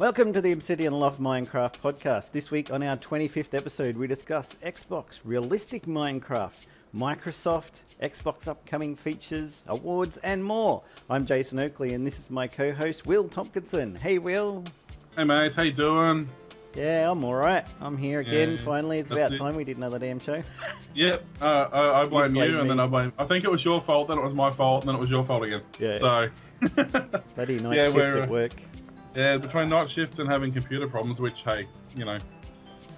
Welcome to the Obsidian Loft Minecraft podcast. This week on our 25th episode, we discuss Xbox, realistic Minecraft, Microsoft, Xbox upcoming features, awards, and more. I'm Jason Oakley, and this is my co-host, Will Tomkinson. Hey, Will. Hey, mate. How you doing? Yeah, I'm all right. I'm here again, Yeah, finally. It's about time we did another damn show. Yep. I blame you, and me. then I think it was your fault, then it was my fault, and then it was your fault again. Yeah. So. Bloody night shift at work. Yeah, between night shift and having computer problems, which, hey, you know,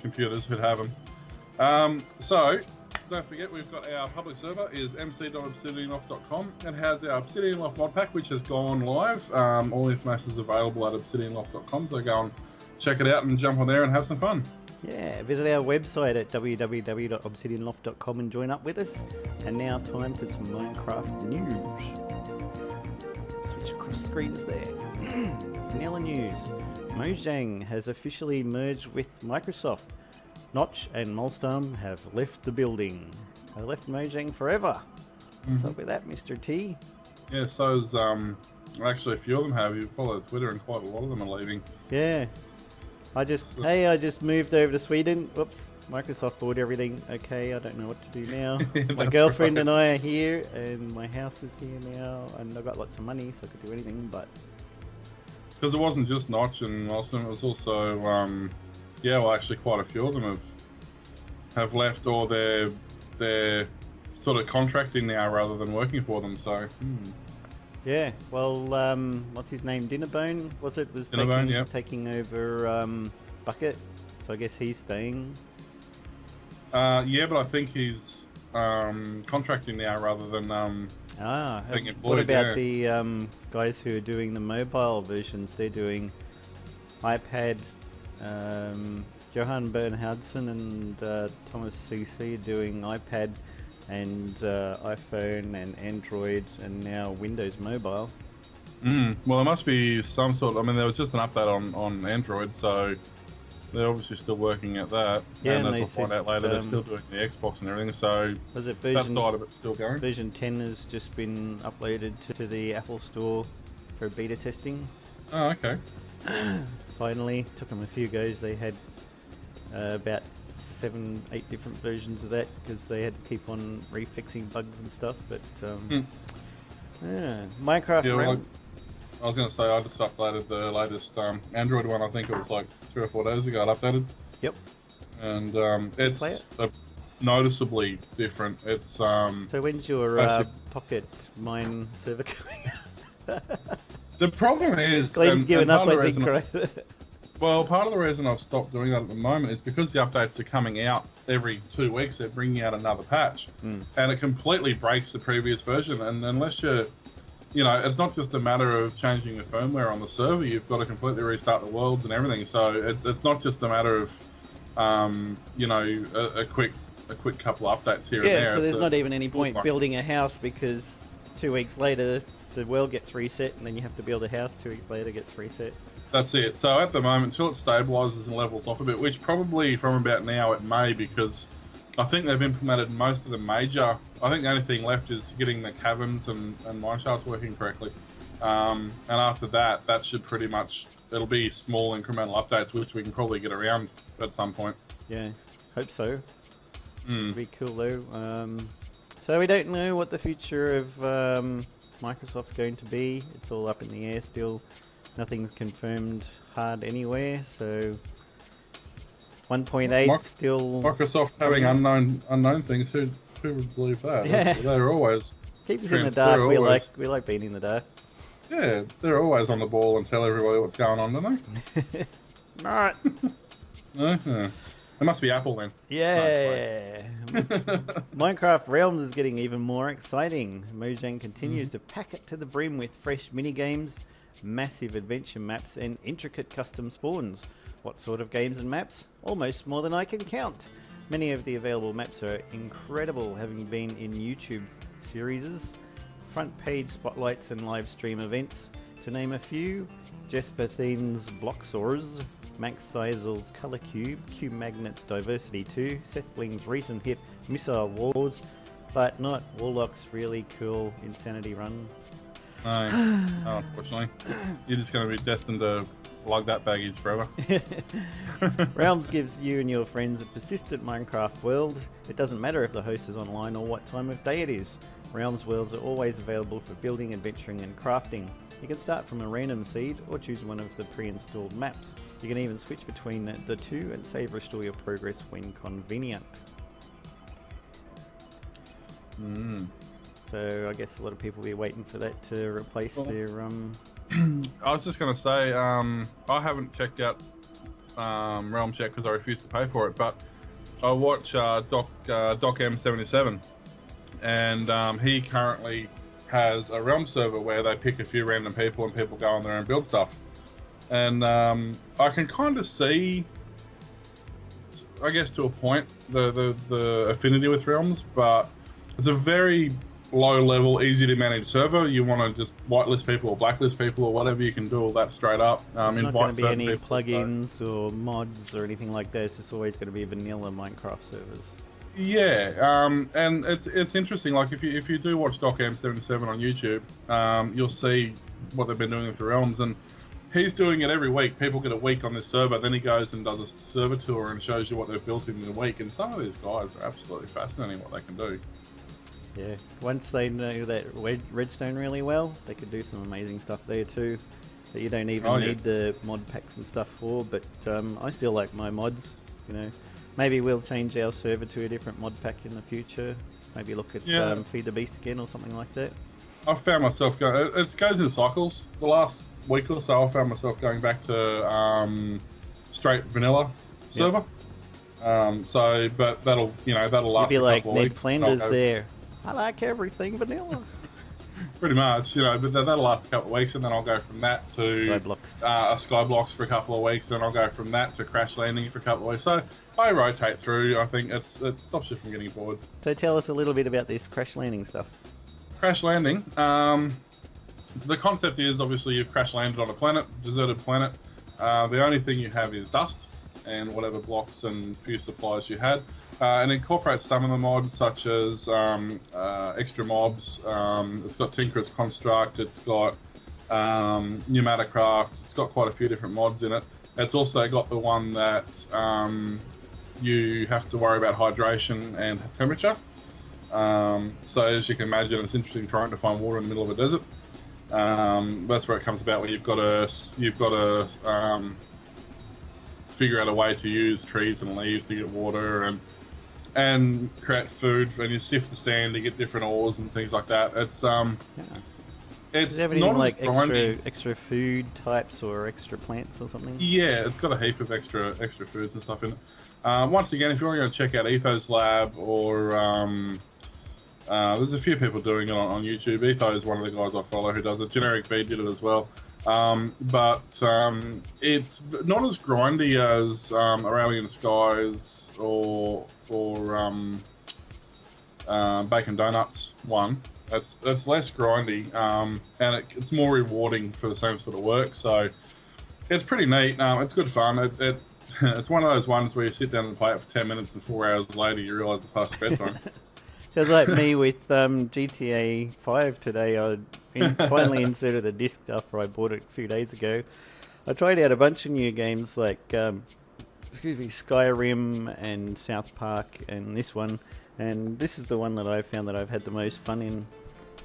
computers would have them. So, don't forget, we've got our public server is mc.obsidianloft.com. It has our Obsidian Loft mod pack, which has gone live. All information is available at obsidianloft.com, so go and check it out and jump on there and have some fun. Yeah, visit our website at www.obsidianloft.com and join up with us. And now, time for some Minecraft news. Switch across screens there. Vanilla news. Mojang has officially merged with Microsoft. Notch and Molstorm have left the building. They left Mojang forever. What's up with that, Mr. T? Yeah, so's actually a few of them have. You follow Twitter, and quite a lot of them are leaving. Yeah. I just moved over to Sweden. Whoops. Microsoft bought everything. Okay, I don't know what to do now. My girlfriend and I are here, and my house is here now, and I've got lots of money, so I could do anything, but... Because it wasn't just Notch and Molstorm, it was also, actually quite a few of them have left, or they're sort of contracting now rather than working for them, so... Yeah, well, what's his name? Dinnerbone, was Dinnerbone, taking over Bukkit, so I guess he's staying. Yeah, but I think he's contracting now rather than being employed. What about the guys who are doing the mobile versions? They're doing iPad. Johan Bernhardsen and tomcc are doing iPad and iPhone and Android and now Windows Mobile. Well, there must be some sort of... I mean, there was just an update on Android, so they're obviously still working at that. Yeah, and as we'll find out later, they're still doing the Xbox and everything, so that side of it's still going. Version 10 has just been uploaded to the Apple Store for beta testing. Oh, okay. Finally, took them a few goes. They had about 7-8 different versions of that because they had to keep on refixing bugs and stuff, but Minecraft. Yeah, well, I was going to say, I just updated the latest Android one. I think it was like 3 or 4 days ago. It updated. Yep. And it's noticeably different. It's So when's your Pocket Mine server coming? The problem is, Glenn's given up, I think, right? Well, part of the reason I've stopped doing that at the moment is because the updates are coming out every 2 weeks. They're bringing out another patch, and it completely breaks the previous version. And unless it's not just a matter of changing the firmware on the server. You've got to completely restart the worlds and everything. So it's not just a matter of, a quick couple of updates here and there. Yeah, so there's not even any point building a house because 2 weeks later the world gets reset, and then you have to build a house 2 weeks later, gets reset. That's it. So at the moment, until it stabilises and levels off a bit, which probably from about now it may, because I think they've implemented most of the major... I think the only thing left is getting the caverns and mine shafts working correctly. And after that, that should pretty much... It'll be small incremental updates, which we can probably get around at some point. Yeah, hope so. It'd be cool though. So we don't know what the future of Microsoft's going to be. It's all up in the air still. Nothing's confirmed hard anywhere, so 1.8 still... Microsoft having unknown things, who would believe that? Yeah. They're always... Keep us in the dark, we like being in the dark. Yeah, they're always on the ball and tell everybody what's going on, don't they? Right. It must be Apple then. Yeah. Minecraft Realms is getting even more exciting. Mojang continues to pack it to the brim with fresh mini-games, massive adventure maps, and intricate custom spawns. What sort of games and maps? Almost more than I can count. Many of the available maps are incredible, having been in YouTube's series, front page spotlights and live stream events. To name a few, Jesper Thin's Blocksaurs, Max Seisel's Color Cube, Cube Magnet's Diversity 2, Seth Bling's recent hit Missile Wars, but not WauloK's really cool Insanity Run. No, unfortunately. You're just going to be destined to lug that baggage forever. Realms gives you and your friends a persistent Minecraft world. It doesn't matter if the host is online or what time of day it is. Realms worlds are always available for building, adventuring and crafting. You can start from a random seed or choose one of the pre-installed maps. You can even switch between the two and save or restore your progress when convenient. So I guess a lot of people will be waiting for that to replace their I was just going to say, I haven't checked out Realms yet because I refuse to pay for it, but I watch Doc M77, and he currently has a Realm server where they pick a few random people and people go on there and build stuff. And I can kind of see, I guess to a point, the affinity with Realms, but it's a very low level, easy to manage server. You want to just whitelist people or blacklist people or whatever, you can do all that straight up. There's not going to be any plugins or mods or anything like that. It's just always going to be vanilla Minecraft servers. Yeah, and it's interesting. Like if you do watch Doc M77 on YouTube, you'll see what they've been doing with the Realms, and he's doing it every week. People get a week on this server, then he goes and does a server tour and shows you what they've built in a week. And some of these guys are absolutely fascinating what they can do. Yeah, once they know that redstone really well, they could do some amazing stuff there too, that you don't even need the mod packs and stuff for. But I still like my mods, you know. Maybe we'll change our server to a different mod pack in the future. Maybe look at Feed the Beast again or something like that. I've found myself going, it goes in cycles. The last week or so, I found myself going back to straight vanilla server. But that'll last You'll be a couple like of Ned weeks. Flanders there. I like everything vanilla. Pretty much, but that'll last a couple of weeks, and then I'll go from that to Skyblocks for a couple of weeks, and I'll go from that to Crash Landing for a couple of weeks. So I rotate through. I think it stops you from getting bored. So tell us a little bit about this Crash Landing stuff. Crash Landing. The concept is obviously you've crash landed on a planet, deserted planet. The only thing you have is dust and whatever blocks and few supplies you had. And incorporates some of the mods such as extra mobs. It's got Tinker's Construct, it's got Pneumaticraft, it's got quite a few different mods in it. It's also got the one that you have to worry about hydration and temperature. So as you can imagine, it's interesting trying to find water in the middle of a desert. That's where it comes about, where you've got to figure out a way to use trees and leaves to get water and create food, and you sift the sand to get different ores and things like that. It's Does it have anything like extra food types or extra plants or something? Yeah, it's got a heap of extra foods and stuff in it. Once again, if you want to go check out Etho's Lab or there's a few people doing it on YouTube. Etho is one of the guys I follow who does it. Generic B did it as well. But it's not as grindy as Aurelian Skies or Bacon Donuts one. It's less grindy, and it's more rewarding for the same sort of work. So it's pretty neat. It's good fun. It's one of those ones where you sit down and play it for 10 minutes and 4 hours later you realise it's past your bedtime. Sounds like me with GTA 5 today. I finally inserted a disc after I bought it a few days ago. I tried out a bunch of new games like Skyrim and South Park and this one, and this is the one that I found that I've had the most fun in.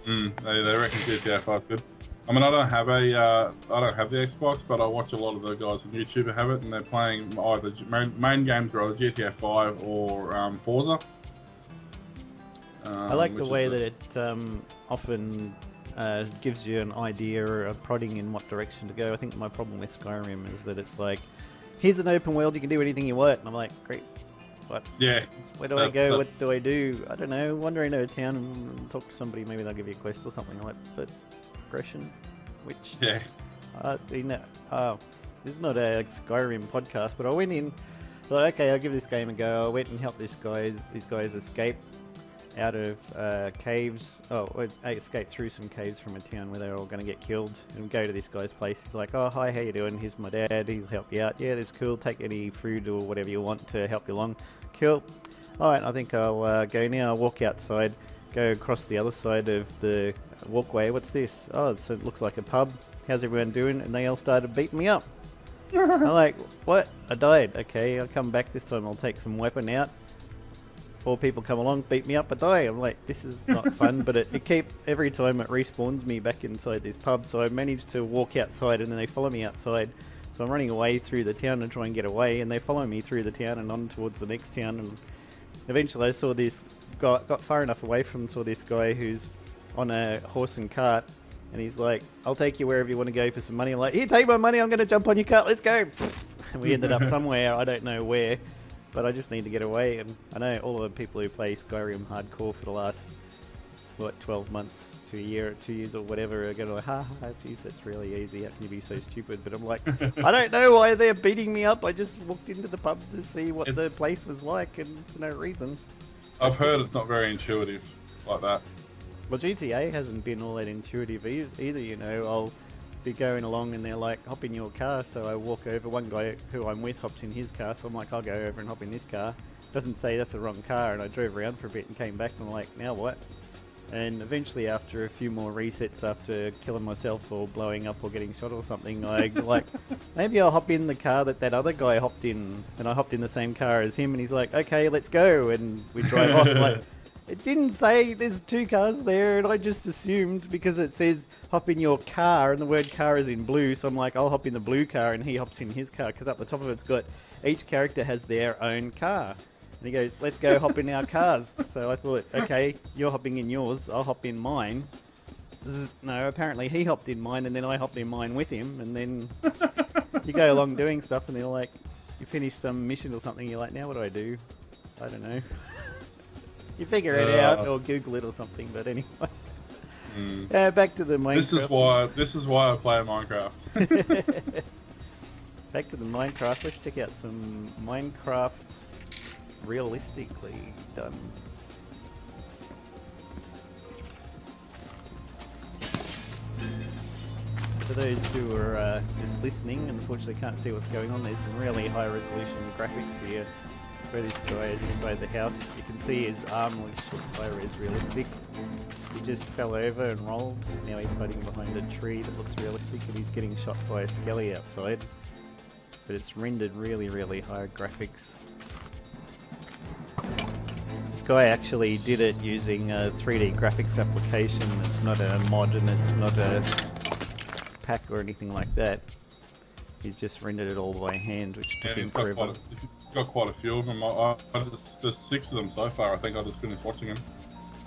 They reckon GTA 5 good. I mean, I don't have the Xbox, but I watch a lot of the guys on YouTube who have it, and they're playing either main games or either GTA 5 or Forza. I like the way that it often gives you an idea or a prodding in what direction to go. I think my problem with Skyrim is that it's like, here's an open world, you can do anything you want. And I'm like, great. What? Yeah. Where do I go? What do I do? I don't know. Wander into a town and talk to somebody. Maybe they'll give you a quest or something like that. But progression, which... Yeah. This is not a Skyrim podcast, but I went in, thought, okay, I'll give this game a go. I went and helped these guys escape out of caves. I escaped through some caves from a town where they were all going to get killed, and go to this guy's place. He's like, oh, hi, how you doing? Here's my dad, he'll help you out. Yeah, that's cool. Take any food or whatever you want to help you along. Cool. Alright, I think I'll go now. I'll walk outside, go across the other side of the walkway. What's this? Oh, it looks like a pub. How's everyone doing? And they all started beating me up. I'm like, what? I died. Okay, I'll come back this time. I'll take some weapon out. 4 people come along, beat me up, I die. I'm like, this is not fun, but every time it respawns me back inside this pub, so I managed to walk outside and then they follow me outside. So I'm running away through the town to try and get away, and they follow me through the town and on towards the next town, and eventually I saw this guy, got far enough away from, saw this guy who's on a horse and cart, and he's like, I'll take you wherever you want to go for some money. I'm like, here, take my money, I'm going to jump on your cart, let's go. And we ended up somewhere, I don't know where. But I just need to get away, and I know all of the people who play Skyrim hardcore for the last, 12 months to a year, 2 years or whatever are going to like, ha, geez, that's really easy, how can you be so stupid? But I'm like, I don't know why they're beating me up, I just walked into the pub to see what the place was like, and for no reason. I've heard it's not very intuitive like that. Well, GTA hasn't been all that intuitive either, you know. I'll be going along and they're like, hop in your car, so I walk over, one guy who I'm with hops in his car, so I'm like, I'll go over and hop in this car. Doesn't say that's the wrong car, and I drove around for a bit and came back and I'm like, now what? And eventually after a few more resets, after killing myself or blowing up or getting shot or something, I like, maybe I'll hop in the car that other guy hopped in, and I hopped in the same car as him, and he's like, okay, let's go, and we drive off. Like, it didn't say there's 2 cars there, and I just assumed because it says hop in your car, and the word car is in blue, so I'm like, I'll hop in the blue car, and he hops in his car, because up the top of it's got, each character has their own car. And he goes, let's go hop in our cars. So I thought, okay, you're hopping in yours, I'll hop in mine. No, apparently he hopped in mine, and then I hopped in mine with him, and then you go along doing stuff, and they're like, you finish some mission or something, you're like, now what do I do? I don't know. You figure it out or Google it or something, but anyway. Back to the Minecraft. This is why I play Minecraft. Back to the Minecraft. Let's check out some Minecraft realistically done. For those who are just listening, unfortunately can't see what's going on, there's some really high resolution graphics here. Where this guy is inside the house, you can see his arm, which looks high-res realistic. He just fell over and rolled. Now he's hiding behind a tree that looks realistic, and he's getting shot by a skelly outside. But it's rendered really, really high graphics. This guy actually did it using a 3D graphics application. It's not a mod and it's not a pack or anything like that. He's just rendered it all by hand, which took him forever. Got quite a few of them. There's 6 of them so far. I think I just finished watching them.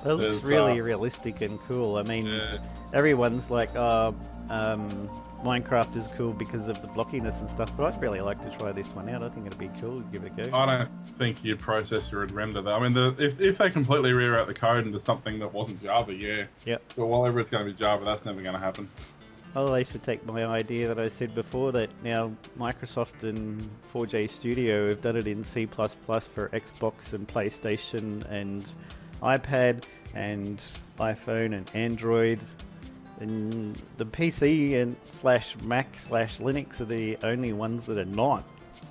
It looks really realistic and cool. I mean, everyone's like, Minecraft is cool because of the blockiness and stuff, but I'd really like to try this one out. I think it'd be cool. Give it a go. I don't think your processor would render that. I mean, if they completely rewrote the code into something that wasn't Java, yeah. Yep. But whatever it's going to be Java, that's never going to happen. Well, they should take my idea that I said before, that now Microsoft and 4J Studio have done it in C++ for Xbox and PlayStation and iPad and iPhone and Android. And the PC and /Mac /Linux are the only ones that are not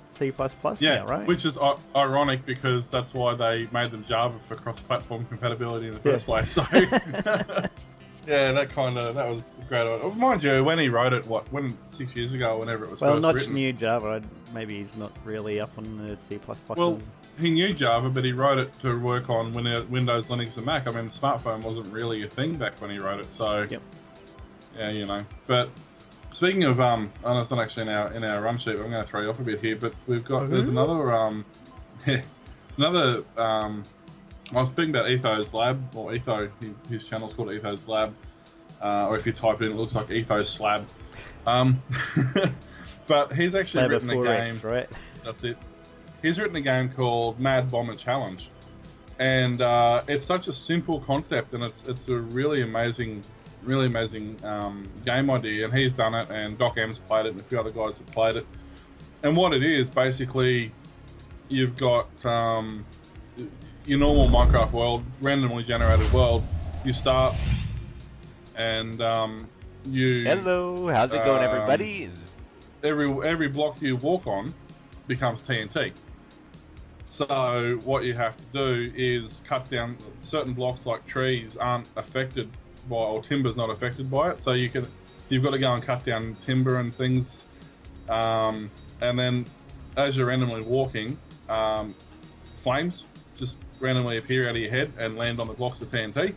C++ now, right? Which is ironic because that's why they made them Java for cross-platform compatibility in the first place. So. Yeah, that was great. Mind you, when he wrote it, 6 years ago, whenever it was first written. Well, not new Java. Maybe he's not really up on the C++. Well, he knew Java, but he wrote it to work on Windows, Linux, and Mac. I mean, the smartphone wasn't really a thing back when he wrote it, so... Yep. Yeah, you know. But speaking of, I know it's not actually in our run sheet, but I'm going to throw you off a bit here, but we've got, there's another, I was speaking about Etho's Lab, or Etho, his channel's called Etho's Lab, or if you type it in, it looks like Etho's Slab. But he's actually written a game, right? That's it. He's written a game called Mad Bomber Challenge, and it's such a simple concept, and it's a really amazing game idea, and he's done it, and Doc M's played it, and a few other guys have played it. And what it is, basically, you've got your normal Minecraft world, randomly generated world. You start, and you... Hello, how's it going, everybody? Every block you walk on becomes TNT. So what you have to do is cut down certain blocks, like trees aren't affected by, or timber's not affected by it. So you've got to go and cut down timber and things. and then as you're randomly walking, flames just randomly appear out of your head and land on the blocks of TNT.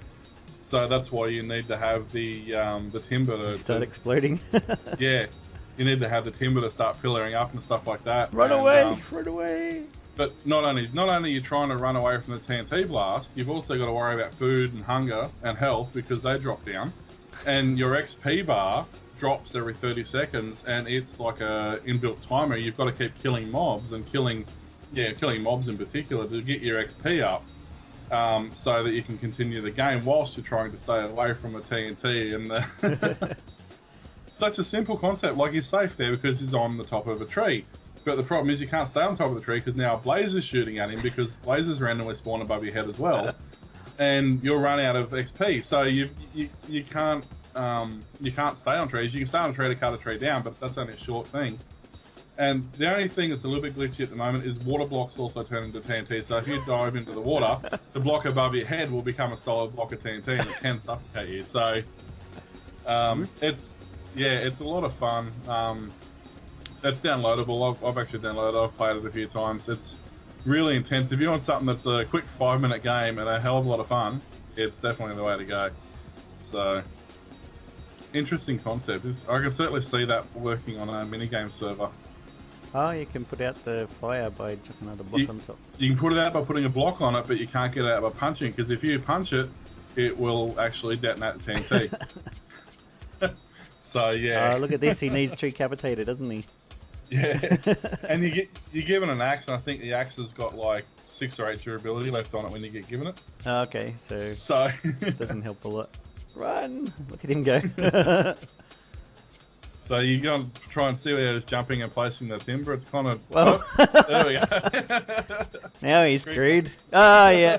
So that's why you need to have the timber to start exploding. Yeah, you need to have the timber to start pillaring up and stuff like that. Run away! Run away! But not only are you trying to run away from the TNT blast, you've also got to worry about food and hunger and health because they drop down, and your XP bar drops every 30 seconds, and it's like a inbuilt timer. You've got to keep killing mobs and killing mobs in particular to get your XP up. So that you can continue the game whilst you're trying to stay away from the TNT. And such a simple concept. Like, he's safe there because he's on the top of a tree. But the problem is you can't stay on top of the tree because now a blaze is shooting at him because blazes randomly spawn above your head as well. And you'll run out of XP. So you can't stay on trees. You can stay on a tree to cut a tree down, but that's only a short thing. And the only thing that's a little bit glitchy at the moment is water blocks also turn into TNT. So if you dive into the water, the block above your head will become a solid block of TNT and it can suffocate you. So it's a lot of fun. It's downloadable. I've actually downloaded it. I've played it a few times. It's really intense. If you want something that's a quick 5-minute game and a hell of a lot of fun, it's definitely the way to go. So, interesting concept. I can certainly see that working on a minigame server. Oh, you can put out the fire by chucking another block on top. You can put it out by putting a block on it, but you can't get it out by punching, because if you punch it, it will actually detonate the TNT. So, yeah. Look at this. He needs Tree-capitated, doesn't he? Yeah. And you're given an axe, and I think the axe has got like 6 or 8 durability left on it when you get given it. Okay, so it doesn't help a lot. Run! Look at him go. So you go and try and see where he's jumping and placing the timber. It's kind of... Well, oh, there we go. Now he's screwed. Oh, yeah.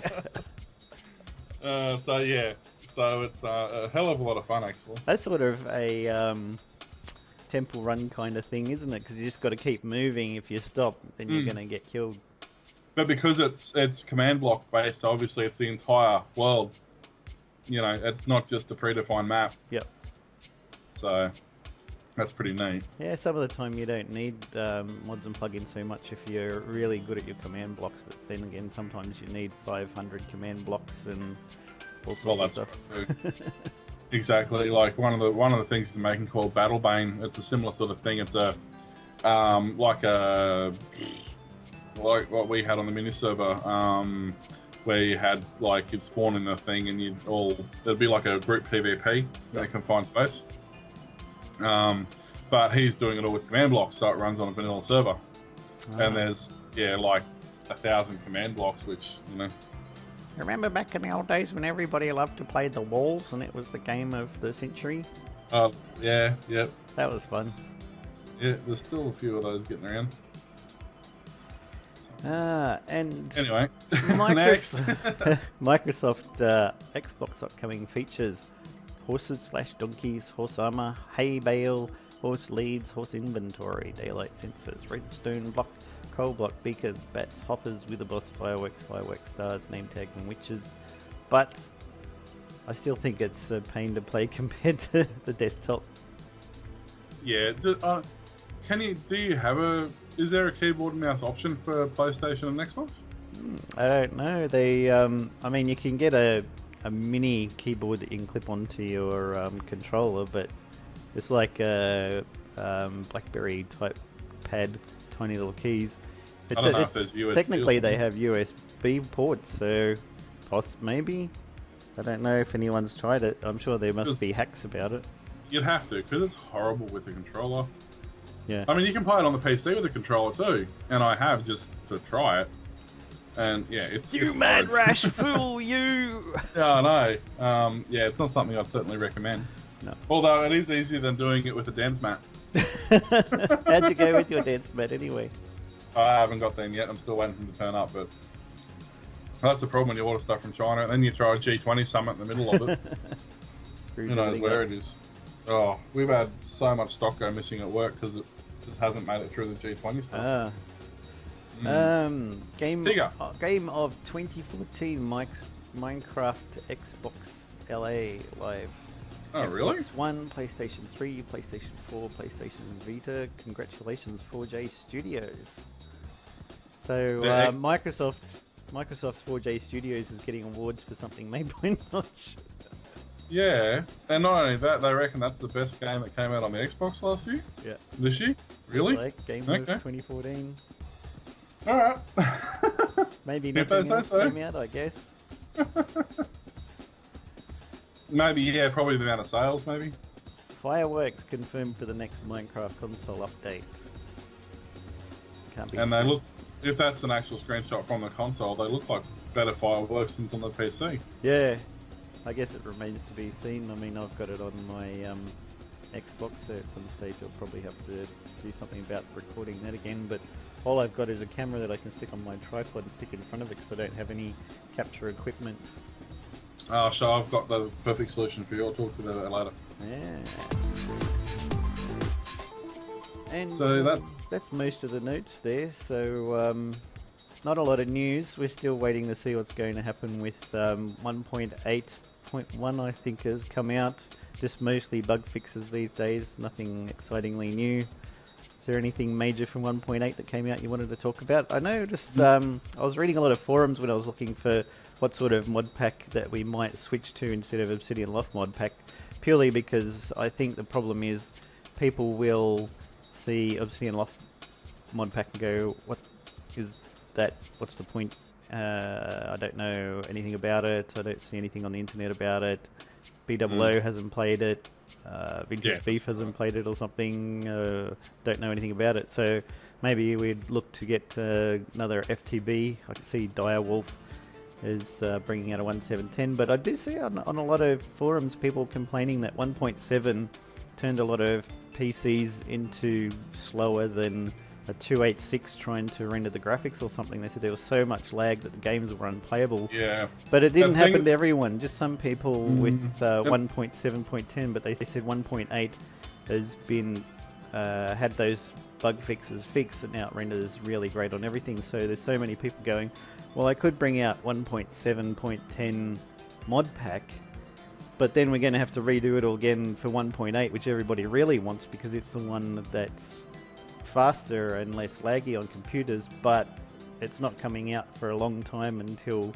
So it's a hell of a lot of fun, actually. That's sort of a temple run kind of thing, isn't it? Because you just got to keep moving. If you stop, then you're going to get killed. But because it's command block based, so obviously it's the entire world. You know, it's not just a predefined map. Yep. So that's pretty neat. Yeah, some of the time you don't need mods and plugins so much if you're really good at your command blocks, but then again, sometimes you need 500 command blocks and all sorts of stuff. Exactly. Like one of the things is making called Battlebane. It's a similar sort of thing. It's a like what we had on the mini server, where you had like you'd spawn in a thing and it'd be like a group PvP in a confined space. But he's doing it all with command blocks, so it runs on a vanilla server. And there's like 1,000 command blocks, which Remember back in the old days when everybody loved to play the walls and it was the game of the century? Yeah. That was fun. Yeah, there's still a few of those getting around. And anyway, Microsoft Xbox upcoming features: horses/donkeys, horse armor, hay bale, horse leads, horse inventory, daylight sensors, redstone block, coal block, beacons, bats, hoppers, wither boss, fireworks, stars, name tags, and witches. But I still think it's a pain to play compared to the desktop. Yeah. Is there a keyboard and mouse option for PlayStation and Xbox? I don't know. They, you can get a mini keyboard that you can clip onto your controller, but it's like a BlackBerry type pad, tiny little keys. I don't know if there's USB. Technically, they have USB ports, so maybe. I don't know if anyone's tried it. I'm sure there must be hacks about it. You'd have to, because it's horrible with the controller. Yeah. I mean, you can play it on the PC with a controller too, and I have just to try it. And yeah, it's mad rash fool, you! Yeah, I know. It's not something I'd certainly recommend. No. Although it is easier than doing it with a dance mat. How'd you go with your dance mat anyway? I haven't got them yet. I'm still waiting for them to turn up, but that's the problem when you order stuff from China, and then you throw a G20 summit in the middle of it. Who knows where it is? Oh, we've had so much stock go missing at work because it just hasn't made it through the G20 stuff. Game of 2014 Minecraft Xbox LA Live. Oh, really? Xbox One, PlayStation 3, PlayStation 4, PlayStation Vita. Congratulations, 4J Studios. So Yeah, Microsoft's 4J Studios is getting awards for something made by Notch. Yeah, and not only that, they reckon that's the best game that came out on the Xbox last year. Yeah. This year? Really? Like Game of 2014. All right. Maybe If nothing they else say so. came out, I guess. Maybe, yeah, probably the amount of sales, maybe. Fireworks confirmed for the next Minecraft console update. Can't be And they true. look, if that's an actual screenshot from the console, they look like better fireworks than on the PC. Yeah, I guess it remains to be seen. I mean, I've got it on my Xbox, so at some stage I'll probably have to do something about recording that again. But all I've got is a camera that I can stick on my tripod and stick in front of it because I don't have any capture equipment. Oh, so I've got the perfect solution for you. I'll talk about that later. Yeah. And So that's most of the notes there. So not a lot of news. We're still waiting to see what's going to happen with 1.8.1, I think, has come out. Just mostly bug fixes these days. Nothing excitingly new. Is there anything major from 1.8 that came out you wanted to talk about? I know just I was reading a lot of forums when I was looking for what sort of mod pack that we might switch to instead of Obsidian Loft mod pack, purely because I think the problem is people will see Obsidian Loft mod pack and go, what is that? What's the point? I don't know anything about it. I don't see anything on the internet about it. BWO hasn't played it. Vintage Beef hasn't played it or something. Don't know anything about it. So maybe we'd look to get another FTB. I can see Direwolf is bringing out a 1.7.10, but I do see on a lot of forums people complaining that 1.7 turned a lot of PCs into slower than a 286 trying to render the graphics or something. They said there was so much lag that the games were unplayable. Yeah. But it didn't happen to everyone, just some people with 1.7.10, but they said 1.8 has been had those bug fixes fixed and now it renders really great on everything. So there's so many people going, well, I could bring out 1.7.10 mod pack, but then we're going to have to redo it all again for 1.8, which everybody really wants because it's the one that's faster and less laggy on computers, but it's not coming out for a long time until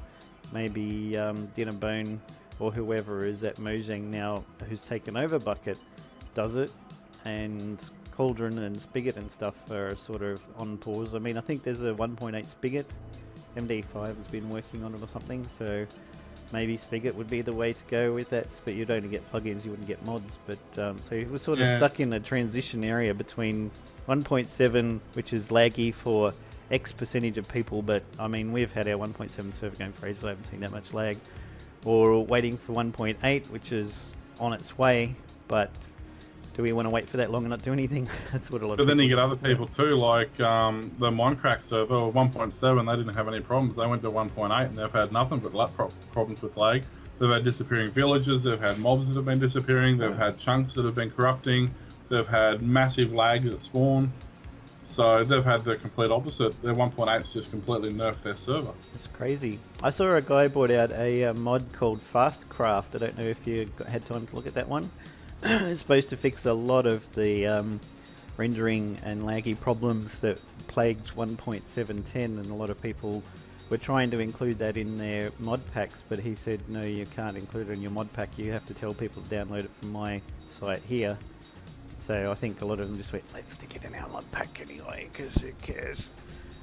maybe Dinnerbone or whoever is at Mojang now, who's taken over Bukkit, does it, and Cauldron and Spigot and stuff are sort of on pause. I mean, I think there's a 1.8 Spigot. MD5 has been working on it or something, so maybe Spigot would be the way to go with that, but you'd only get plugins, you wouldn't get mods. But so we're sort of stuck in a transition area between 1.7, which is laggy for X percentage of people, but I mean, we've had our 1.7 server going for ages, I haven't seen that much lag, or waiting for 1.8, which is on its way, but do we want to wait for that long and not do anything? That's what a lot of people... But then you get other people too, like the Minecraft server, 1.7, they didn't have any problems. They went to 1.8 and they've had nothing but problems with lag. They've had disappearing villages, they've had mobs that have been disappearing, they've had chunks that have been corrupting, they've had massive lag at spawn. So they've had the complete opposite. Their 1.8's just completely nerfed their server. It's crazy. I saw a guy brought out a mod called Fastcraft. I don't know if you had time to look at that one. It's supposed to fix a lot of the rendering and laggy problems that plagued 1.7.10, and a lot of people were trying to include that in their mod packs, but he said, no, you can't include it in your mod pack. You have to tell people to download it from my site here. So I think a lot of them just went, let's stick it in our mod pack anyway, because who cares?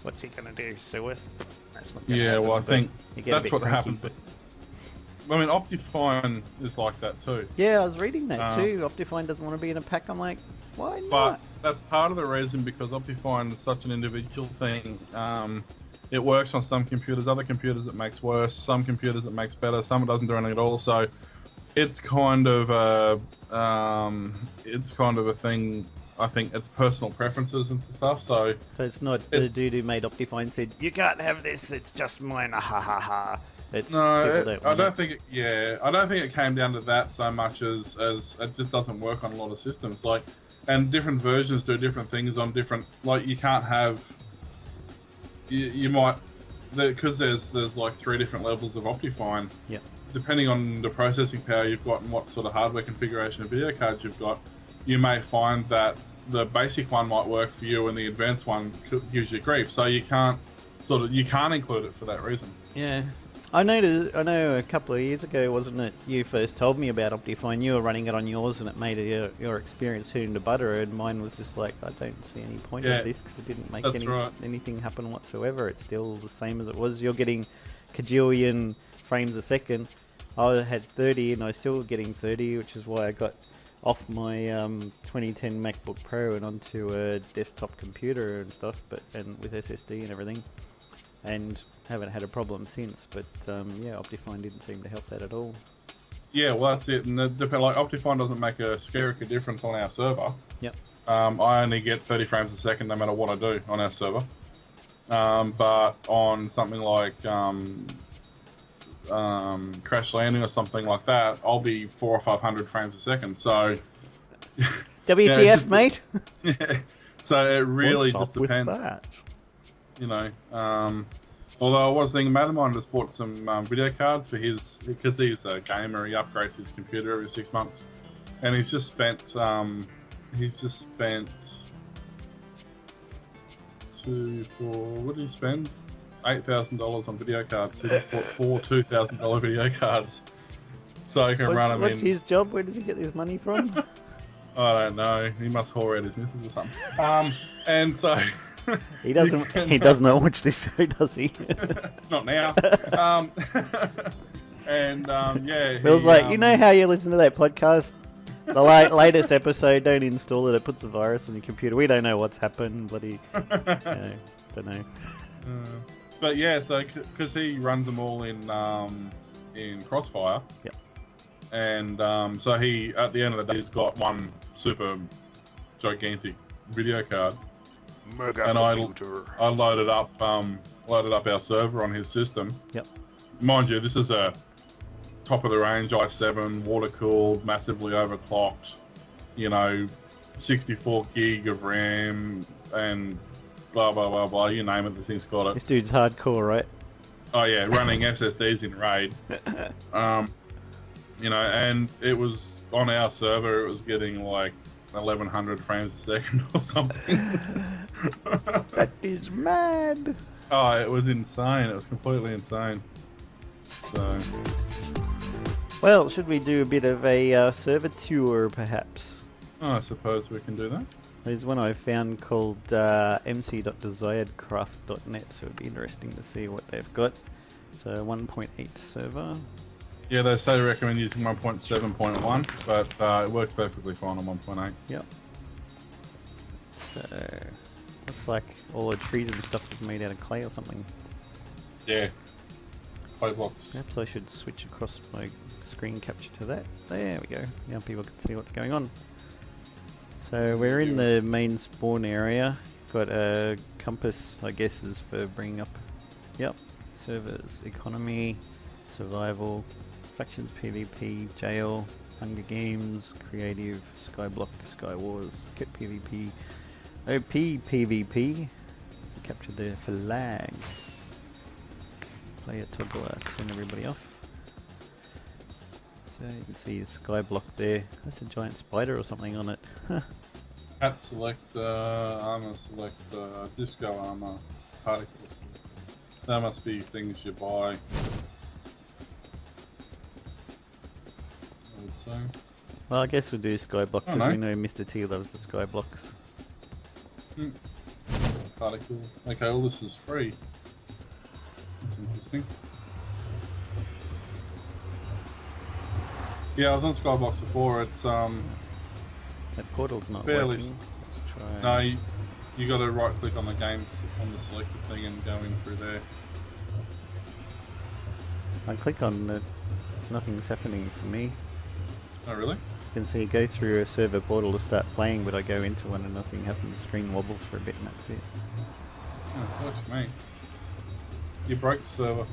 What's he going to do, sue us? That's not gonna happen, well, I think that's what cranky, happened. But I mean, Optifine is like that too. yeah, I was reading that too. Optifine doesn't want to be in a pack. I'm like, why not? But that's part of the reason, because Optifine is such an individual thing. It works on some computers, other computers it makes worse, some computers it makes better, some it doesn't do anything at all. So it's kind of a thing. I think it's personal preferences and stuff. So it's not the dude who made Optifine said, you can't have this, it's just mine, ha ha ha. It's no, I don't think it came down to that so much as it just doesn't work on a lot of systems. Like, and different versions do different things on different. Like, you can't have. You might, because there's like 3 different levels of Optifine. Yeah. depending on the processing power you've got and what sort of hardware configuration of video cards you've got, you may find that the basic one might work for you and the advanced one gives you grief. So you can't include it for that reason. Yeah. I know a couple of years ago, wasn't it, you first told me about Optifine. You were running it on yours and it made your experience turn into butter, and mine was just like, I don't see any point of this because it didn't make anything happen whatsoever. It's still the same as it was. You're getting kajillion frames a second. I had 30 and I was still getting 30, which is why I got off my 2010 MacBook Pro and onto a desktop computer and stuff, and with SSD and everything. And haven't had a problem since, but yeah, Optifine didn't seem to help that at all. Yeah, well, that's it. And like Optifine doesn't make a skerrick difference on our server. Yep. I only get 30 frames a second no matter what I do on our server. But on something like Crash Landing or something like that, I'll be 400 or 500 frames a second. So WTF, mate? Yeah. So it really just depends. With that? You know, although I was thinking, a mate of mine just bought some video cards for because he's a gamer, he upgrades his computer every 6 months, and he's just spent $8,000 on video cards. He just bought 4 $2,000 video cards, so he can run them in. What's his job? Where does he get this money from? I don't know. He must whore out his missus or something. And so. He does not watch this show, does he? Not now. Yeah. Bill's like, you know how you listen to that podcast? The latest episode, don't install it. It puts a virus on your computer. We don't know what's happened, bloody. Don't know. But yeah, so because he runs them all in Crossfire. Yep. And so he, at the end of the day, he's got one super gigantic video card. And I loaded up our server on his system. Yep. Mind you, this is a top of the range i7, water cooled, massively overclocked, 64 gig of RAM and blah blah blah blah. You name it, the thing's got it. This dude's hardcore, right? Oh yeah, running SSDs in RAID. And it was on our server. It was getting like 1100 frames a second or something. That is mad. Oh, it was insane. It was completely insane. So, well, should we do a bit of a server tour, perhaps? I suppose we can do that. There's one I found called mc.desiredcraft.net, so it'd be interesting to see what they've got. It's a 1.8 server. Yeah, they say recommend using 1.7.1, but it works perfectly fine on 1.8. Yep. So, looks like all the trees and stuff is made out of clay or something. Yeah. Clay blocks. Perhaps I should switch across my screen capture to that. There we go. Now people can see what's going on. So we're in the main spawn area. Got a compass, I guess, is for bringing up. Yep. Servers, economy, survival, factions, PvP, jail, Hunger Games, creative, Skyblock, Sky Wars, kit PvP, OP PvP. Capture the flag. Player toggler, turn everybody off. So you can see the Skyblock there. That's a giant spider or something on it. Hat select, armor select, disco armor, particles. That must be things you buy. Well, I guess we'll do Skyblock because we know Mr. T loves the Skyblocks. Particle. Okay, well this is free. That's interesting. Yeah, I was on Skyblocks before. It's that portal's not working. Let's try. No, you got to right click on the game on the selected thing and go in through there. I click on it, nothing's happening for me. Oh really? You can see go through a server portal to start playing, but I go into one and nothing happens. The screen wobbles for a bit and that's it. Oh, that's me. You broke the server.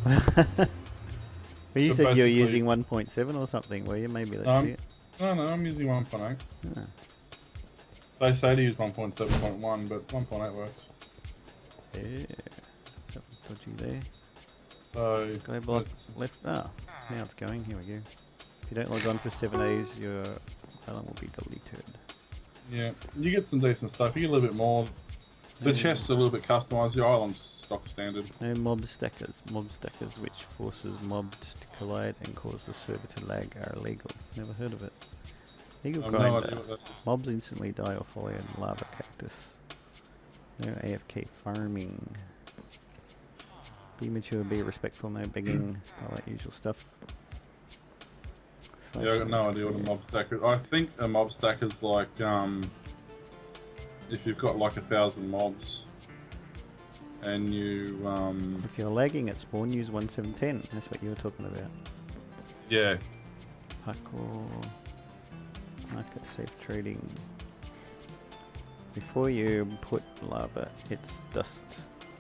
Well, you said you were using 1.7 or something, were you? Maybe that's it. No, I'm using 1.8. Ah. They say to use 1.7.1, but 1.8 works. Yeah. Something dodgy there. So Skyblock left. Ah. now it's going. Here we go. If you don't log on for 7 days, your island will be deleted. Yeah, you get some decent stuff. You get a little bit more. The chests are a little bit customised. The island's stock standard. No mob stackers. Mob stackers which forces mobs to collide and cause the server to lag are illegal. Never heard of it. Eagle I've grinder. no idea what that is. Mobs instantly die or fall in lava cactus. No AFK farming. Be mature, be respectful, no begging, all that usual stuff. Yeah, I got no idea what a mob stacker is. I think a mob stacker is like, if you've got like 1,000 mobs and you, If you're lagging at spawn, use 1710. That's what you were talking about. yeah. Parkour. Market safe trading. Before you put lava, it's dust.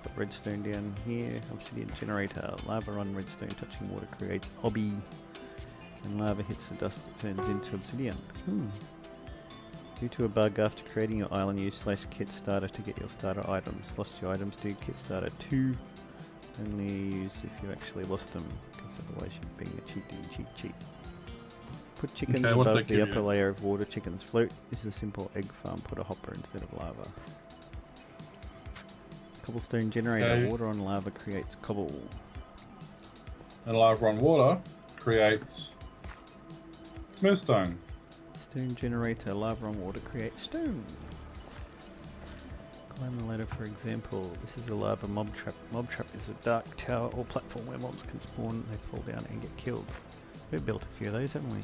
Put redstone down here. Obsidian generator. Lava on redstone touching water creates obby. When lava hits the dust, it turns into obsidian. Due to a bug after creating your island, use /kit starter to get your starter items. Lost your items, do kit starter 2. Only use if you actually lost them, because otherwise you're being a cheat. Put chickens above the upper layer of water. Chickens float. This is a simple egg farm. Put a hopper instead of lava. Cobblestone generator. Okay. Water on lava creates cobble. And lava on water creates smooth stone. Stone generator. Lava on water creates stone. Climb the ladder, for example. This is a lava mob trap. Mob trap is a dark tower or platform where mobs can spawn. They fall down and get killed. We've built a few of those, haven't we?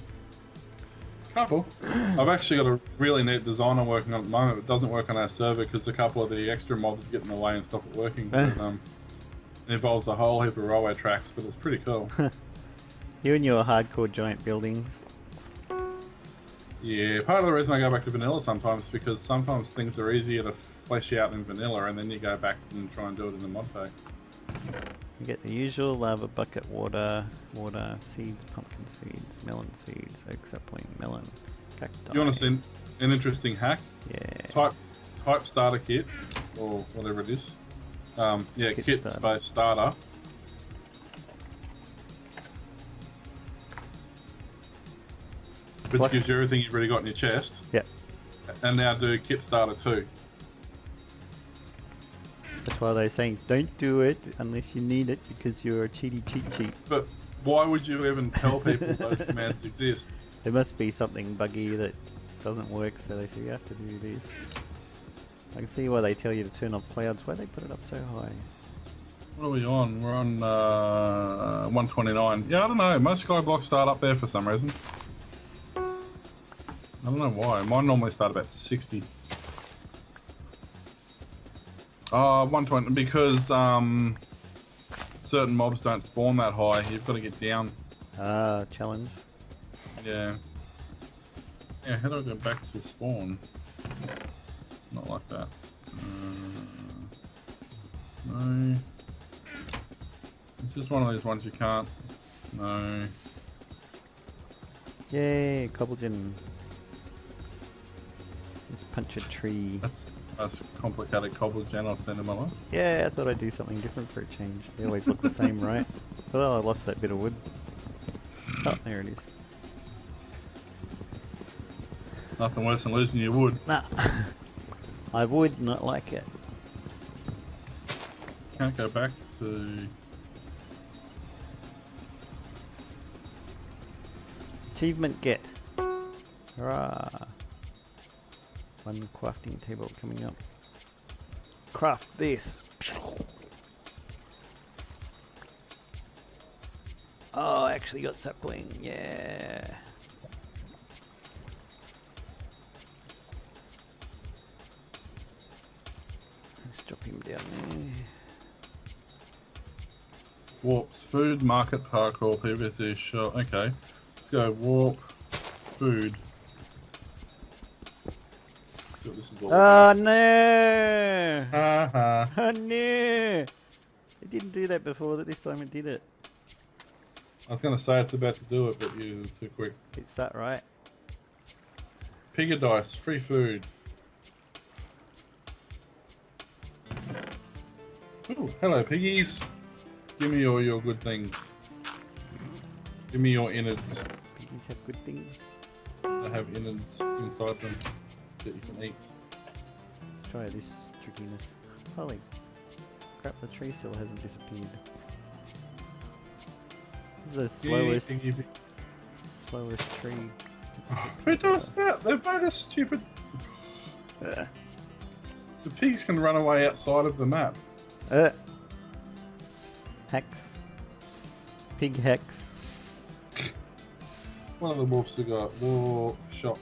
Couple. I've actually got a really neat design I'm working on at the moment. It doesn't work on our server because a couple of the extra mobs get in the way and stop it working. But, it involves a whole heap of railway tracks, but it's pretty cool. You and your hardcore giant buildings. Yeah, part of the reason I go back to vanilla sometimes is because sometimes things are easier to flesh out in vanilla and then you go back and try and do it in the mod pack. You get the usual lava bucket, water, seeds, pumpkin seeds, melon seeds, oak sapling, melon, cacti. You want to see an interesting hack? Yeah. Type starter kit, or whatever it is. Yeah, kit space starter. Which Plus, gives you everything you've already got in your chest. Yeah. And now do kit starter 2. That's why they're saying don't do it unless you need it because you're a cheat. But why would you even tell people those commands exist? There must be something buggy that doesn't work, so they say you have to do this. I can see why they tell you to turn off clouds. Why they put it up so high? What are we on? We're on 129. Yeah, I don't know. Most skyblocks start up there for some reason. I don't know why. Mine normally start about 60. 120 because certain mobs don't spawn that high. You've got to get down. Challenge. Yeah. Yeah, how do I go back to spawn? Not like that. No. It's just one of those ones you can't. No. Yay, cobblegen. Let's punch a tree. That's complicated cobblegen I've seen in my life. Yeah, I thought I'd do something different for a change. They always look the same, right? Well, I lost that bit of wood. Oh, there it is. Nothing worse than losing your wood. Nah. I would not like it. Can't go back to... Achievement get. Hurrah. One crafting table coming up. Craft this. Oh, I actually got sapling. Yeah. Let's drop him down there. Warps, food, market, parkour, PVC, shop. Okay. Let's go warp, food. See what this is all about. Oh no! Haha. Oh no! It didn't do that before, that this time it did it. I was going to say it's about to do it, but you're too quick. It's that right? Pigger dice, free food. Ooh, hello piggies. Give me all your good things. Give me your innards. Piggies have good things. They have innards inside them that you can eat. Let's try this trickiness. Holy crap, the tree still hasn't disappeared. This is the slowest tree. Who does that? They're both stupid. The pigs can run away outside of the map. Hacks. Pig hacks. One of the wolves have got war shop.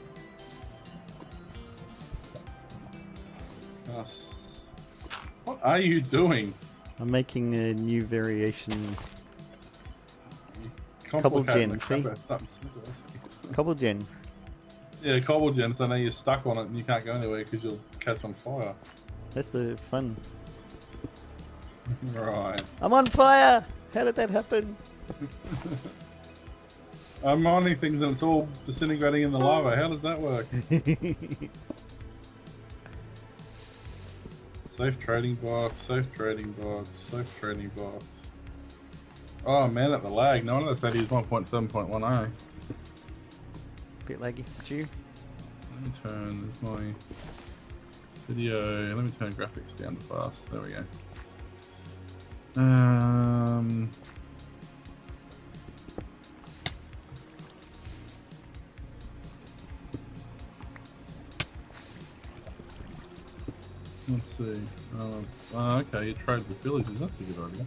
Yes. What are you doing? I'm making a new variation. Complicating Cobble gen, the crap see? out of something. Cobble gen. Yeah, cobble gen, so now you're stuck on it and you can't go anywhere because you'll catch on fire. That's the fun. Right. I'm on fire! How did that happen? I'm mining things and it's all disintegrating in the lava. How does that work? Safe trading box, safe trading box, safe trading box. Oh man, at the lag. No wonder that is 1.7.10. Bit laggy for you. Let me turn this my video. Let me turn graphics down to fast. There we go. Let's see. Okay, you trade with villagers. That's a good idea.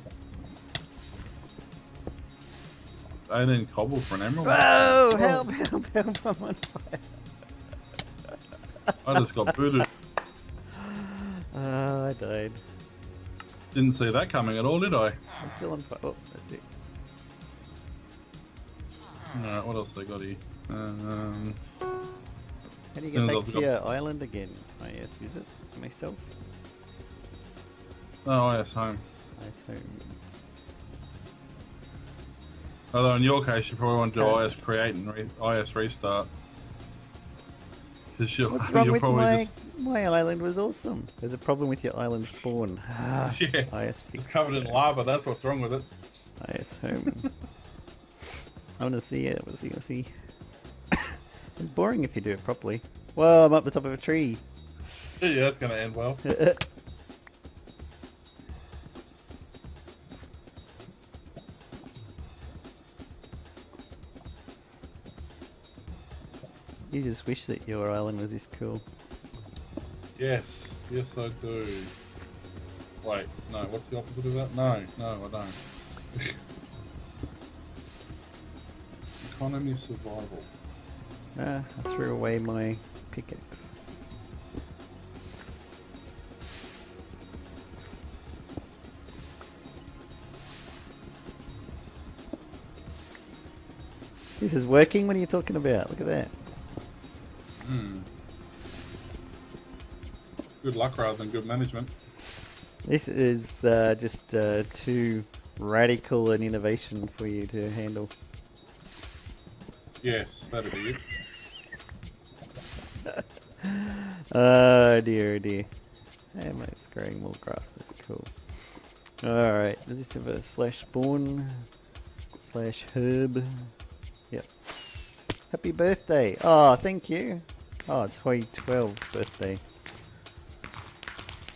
18 cobble for an emerald. Whoa! Help! I'm on fire. I just got booted. I died. Didn't see that coming at all, did I? I'm still on fire. Oh, that's it. Alright, what else they got here? How do you Soon get as back I've to got- your island again? Oh yes, visit myself. Oh, yes, home. Nice home. Although in your case, you probably want to do IS create and IS restart. Because What's wrong you'll with probably my island was awesome. There's a problem with your island spawn. Yeah, IS fix. it's covered in lava. That's what's wrong with it. IS home. I want to see it. We'll see. It's boring if you do it properly. Whoa, I'm up the top of a tree. Yeah, that's going to end well. You just wish that your island was this cool. Yes, yes I do. Wait, no, what's the opposite of that? No, I don't. Economy survival. I threw away my pickaxe. This is working? What are you talking about? Look at that. Good luck rather than good management. This is just too radical an innovation for you to handle. Yes, that'd be it. Oh dear, oh dear. Hey, mate, it's growing more grass. That's cool. Alright, does this have a /spawn /herb? Yep. Happy birthday. Oh, thank you. Oh, it's Hoi 12's birthday.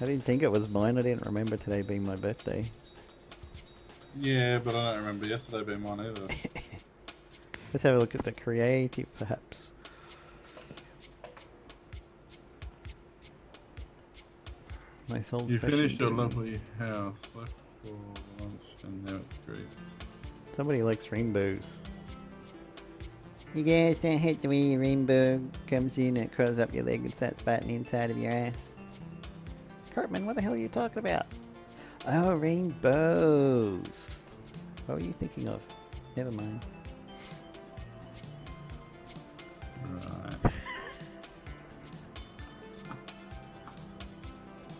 I didn't think it was mine. I didn't remember today being my birthday. Yeah, but I don't remember yesterday being mine either. Let's have a look at the creative, perhaps. Nice old You finished your fashioned- lovely house, left for lunch, and now it's great. Somebody likes rainbows. You guys don't hate the way your rainbow comes in and curls up your leg and starts biting the inside of your ass. Cartman, what the hell are you talking about? Oh, rainbows. What were you thinking of? Never mind. Right.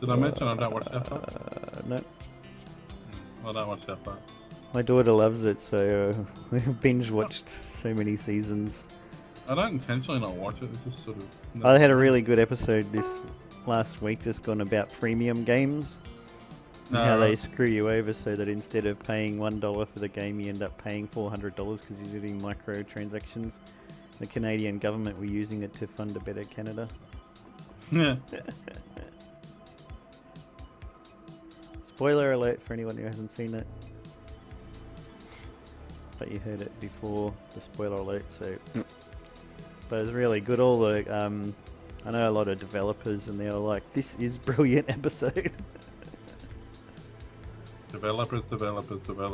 Did I mention I don't watch South Park? No. I don't watch South Park. My daughter loves it, so we've binge watched so many seasons. I don't intentionally not watch it, it's just sort of... I had a really good episode this last week just gone about freemium games. How they screw you over so that instead of paying $1 for the game, you end up paying $400 because you're doing microtransactions. The Canadian government were using it to fund a better Canada. Yeah. Spoiler alert for anyone who hasn't seen it. But you heard it before the spoiler alert, so. But it's really good. All the I know a lot of developers, and they're like, "This is brilliant episode." Developers.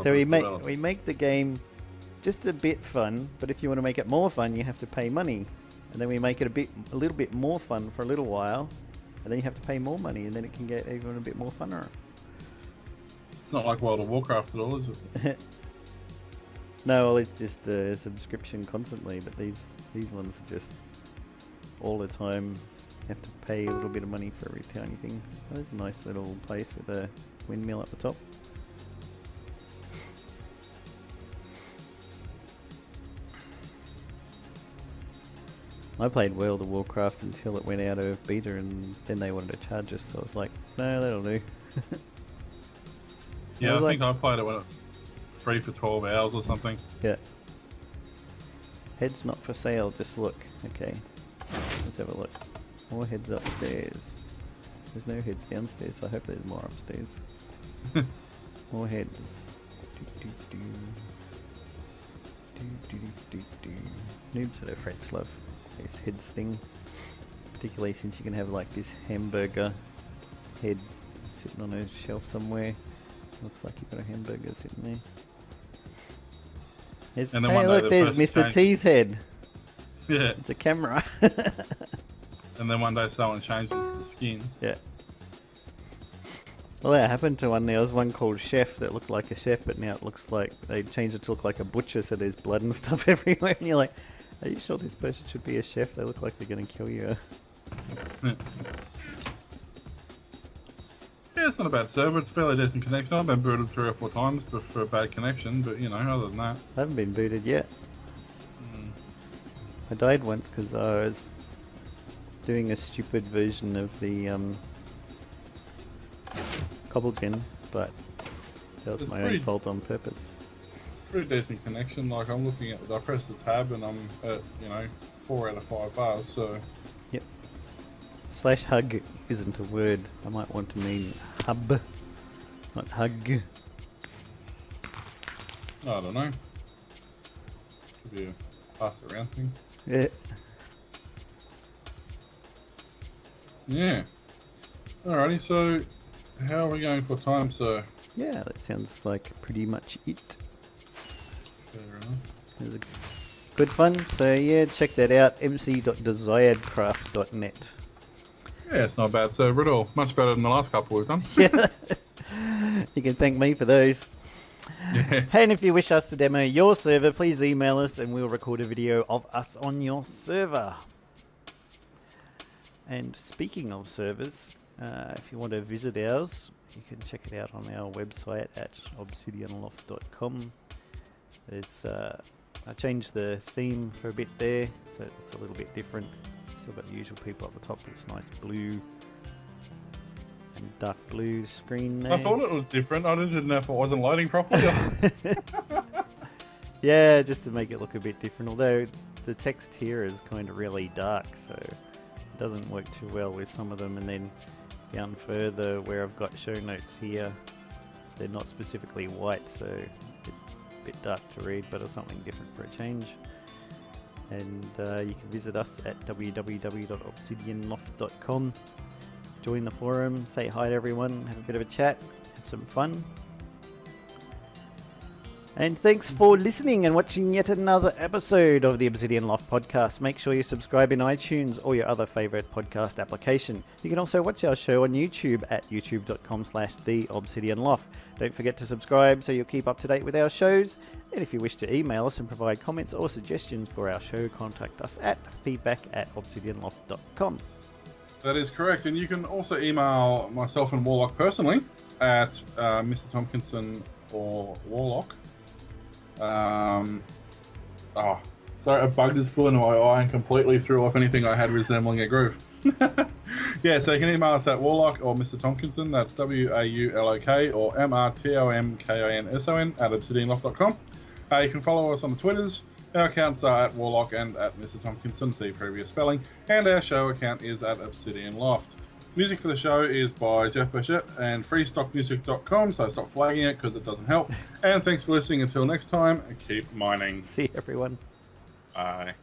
So we make the game just a bit fun, but if you want to make it more fun, you have to pay money, and then we make it a little bit more fun for a little while, and then you have to pay more money, and then it can get even a bit more funner. It's not like World of Warcraft at all, is it? No, well, it's just a subscription constantly, but these ones are just all the time. You have to pay a little bit of money for every tiny thing. Oh, there's a nice little place with a windmill at the top. I played World of Warcraft until it went out of beta, and then they wanted to charge us, so I was like, no, that'll do. Yeah, I think I played it when it was free for 12 hours or something. Yeah. Heads not for sale, just look. Okay. Let's have a look. More heads upstairs. There's no heads downstairs, so I hope there's more upstairs. More heads. Noob to the French love this heads thing. Particularly since you can have like this hamburger head sitting on a shelf somewhere. Looks like you've got a hamburger sitting there. Hey look, there's Mr. T's head. Yeah. It's a camera. And then one day someone changes the skin. Yeah. Well, that happened to one. There was one called Chef that looked like a chef, but now it looks like they changed it to look like a butcher, so there's blood and stuff everywhere. And you're like, are you sure this person should be a chef? They look like they're going to kill you. Yeah, it's not a bad server. It's a fairly decent connection. I've been booted 3 or 4 times for a bad connection, but you know, other than that. I haven't been booted yet. I died once because I was doing a stupid version of the Cobble Gen, but that was my own fault on purpose. Pretty decent connection. Like I'm looking at, I press the tab and I'm at 4 out of 5 bars. So. Yep. /hug isn't a word. I might want to mean hub, not hug. I don't know. Could be a pass around thing. Yeah. Yeah. Alrighty, so how are we going for time, sir? Yeah, that sounds like pretty much it. Fair enough. It was a good fun. So yeah, check that out. mc.desiredcraft.net. Yeah, it's not a bad server at all. Much better than the last couple we've done. Yeah. You can thank me for those. Yeah. And if you wish us to demo your server, please email us and we'll record a video of us on your server. And speaking of servers, if you want to visit ours, you can check it out on our website at obsidianloft.com. There's I changed the theme for a bit there, so it looks a little bit different. Still got the usual people at the top, it's nice blue and dark blue screen there. I thought it was different. I didn't know if it wasn't loading properly. Yeah, just to make it look a bit different, although the text here is kind of really dark, so it doesn't work too well with some of them. And then down further where I've got show notes here, they're not specifically white, so a bit dark to read, but it's something different for a change. And you can visit us at www.obsidianloft.com. Join the forum, say hi to everyone, have a bit of a chat, have some fun. And thanks for listening and watching yet another episode of the Obsidian Loft podcast. Make sure you subscribe in iTunes or your other favourite podcast application. You can also watch our show on YouTube at youtube.com/theobsidianloft. Don't forget to subscribe so you'll keep up to date with our shows. And if you wish to email us and provide comments or suggestions for our show, contact us at feedback@obsidianloft.com. That is correct. And you can also email myself and WauloK personally at mrtomkinson or WauloK. Sorry, a bug just flew into my eye and completely threw off anything I had resembling a groove. Yeah, so you can email us at WauloK or Mr. Tomkinson, that's WAULOK, or MRTOMKINSON at obsidianloft.com. You can follow us on the Twitters. Our accounts are at WauloK and at Mr. Tomkinson, see previous spelling, and our show account is at Obsidian Loft. Music for the show is by Jeff Burchett and freestockmusic.com, so stop flagging it because it doesn't help. And thanks for listening. Until next time, keep mining. See everyone. Bye.